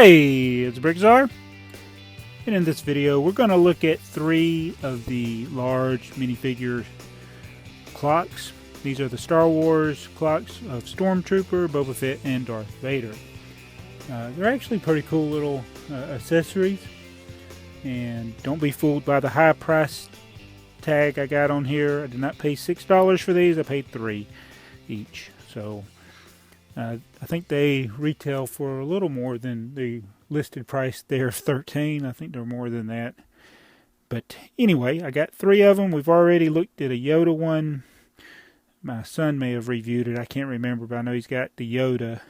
Hey, it's BrickTsar, and in this video we're going to look at 3 of the large minifigure clocks. These are the Star Wars clocks of StormTrooper, Boba Fett, and Darth Vader. They're actually pretty cool little accessories, and don't be fooled by the high price tag I got on here. I did not pay $6 for these, I paid $3 each. So I think they retail for a little more than the listed price there of $13. I think they're more than that. But anyway, I got 3 of them. We've already looked at a Yoda one. My son may have reviewed it. I can't remember, but I know he's got the Yoda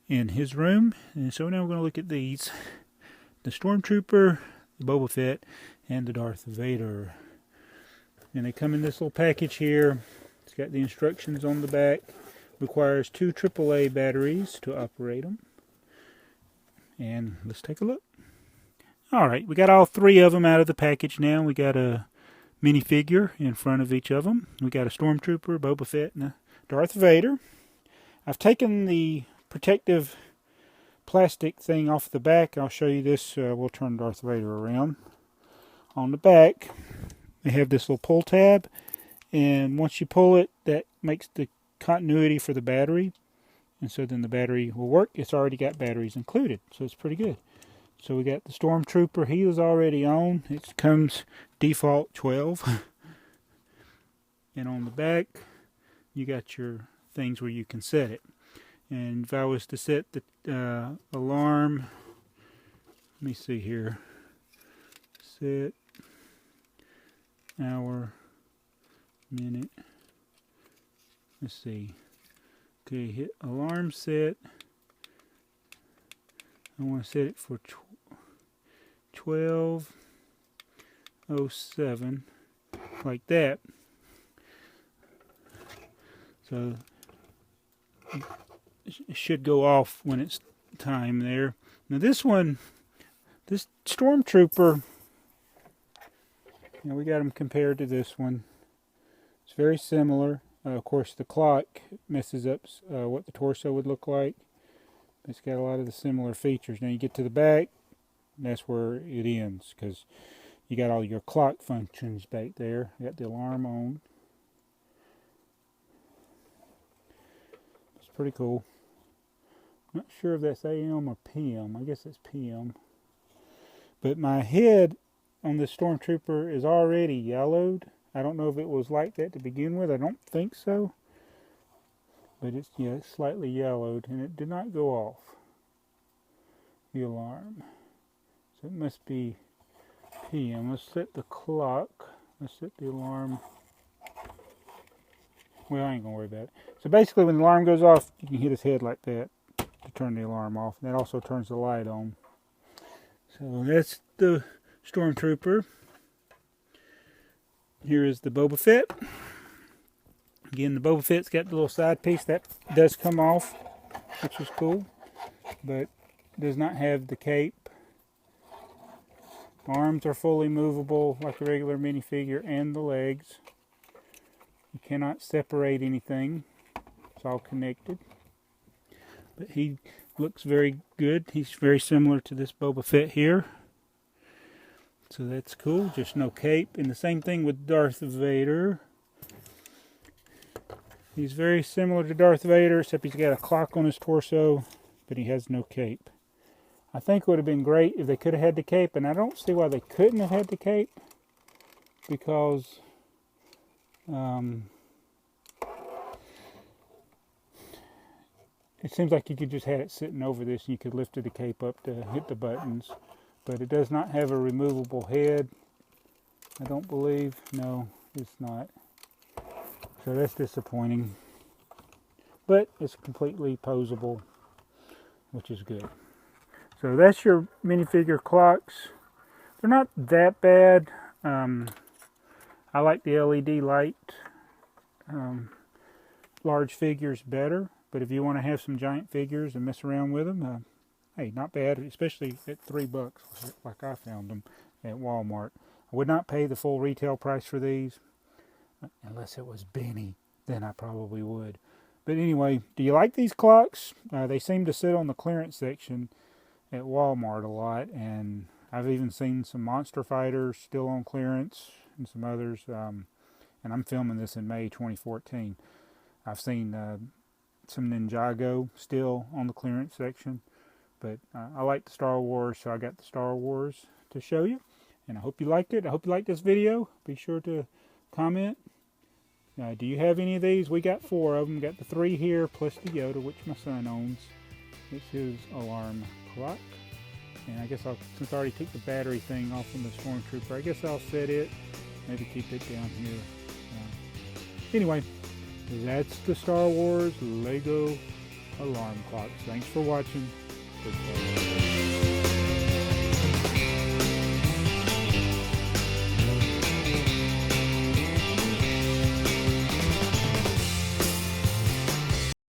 in his room. And so now we're going to look at these. The StormTrooper, the Boba Fett, and the Darth Vader. And they come in this little package here. It's got the instructions on the back. Requires 2 AAA batteries to operate them. And let's take a look. Alright, we got all 3 of them out of the package now. We got a minifigure in front of each of them. We got a StormTrooper, Boba Fett, and a Darth Vader. I've taken the protective plastic thing off the back. I'll show you this. We'll turn Darth Vader around. On the back, they have this little pull tab. And once you pull it, that makes the continuity for the battery, and so then the battery will work. It's already got batteries included, so it's pretty good. So we got the StormTrooper. He is already on. It comes default 12. And on the back you got your things where you can set it. And if I was to set the alarm, let me see here, set hour, minute, let's see. Okay, hit alarm set. I want to set it for 12:07, like that. So it should go off when it's time there. Now this one, this StormTrooper, we got them compared to this one. It's very similar. Of course, the clock messes up what the torso would look like. It's got a lot of the similar features. Now you get to the back, and that's where it ends, because you got all your clock functions back there. You got the alarm on. It's pretty cool. Not sure if that's AM or PM. I guess it's PM. But my head on the StormTrooper is already yellowed. I don't know if it was like that to begin with. I don't think so. But it's slightly yellowed, and it did not go off, the alarm. So it must be PM. Let's set the clock. Let's set the alarm. Well, I ain't going to worry about it. So basically when the alarm goes off, you can hit his head like that to turn the alarm off. And that also turns the light on. So that's the StormTrooper. Here is the Boba Fett. Again, the Boba Fett's got the little side piece that does come off, which is cool, but does not have the cape. Arms are fully movable like a regular minifigure, and the legs. You cannot separate anything. It's all connected. But he looks very good. He's very similar to this Boba Fett here. So that's cool, just no cape. And the same thing with Darth Vader. He's very similar to Darth Vader, except he's got a clock on his torso, but he has no cape. I think it would have been great if they could have had the cape, and I don't see why they couldn't have had the cape, because it seems like you could just have it sitting over this and you could lift the cape up to hit the buttons. But it does not have a removable head, I don't believe. No, it's not. So that's disappointing. But it's completely posable, which is good. So that's your minifigure clocks. They're not that bad. I like the LED light large figures better. But if you want to have some giant figures and mess around with them, hey, not bad, especially at $3, like I found them at Walmart. I would not pay the full retail price for these, unless it was Benny, then I probably would. But anyway, do you like these clocks? They seem to sit on the clearance section, at Walmart a lot, and I've even seen some Monster Fighters still on clearance and some others. And I'm filming this in May 2014. I've seen some Ninjago still on the clearance section, but I like the Star Wars, so I got the Star Wars to show you. And I hope you liked it. I hope you liked this video. Be sure to comment. Do you have any of these? We got 4 of them. Got the 3 here, plus the Yoda, which my son owns. It's his alarm clock. And I guess since I already took the battery thing off from the StormTrooper, I guess I'll set it. Maybe keep it down here. Anyway, that's the Star Wars Lego alarm clock. Thanks for watching. BrickTsar.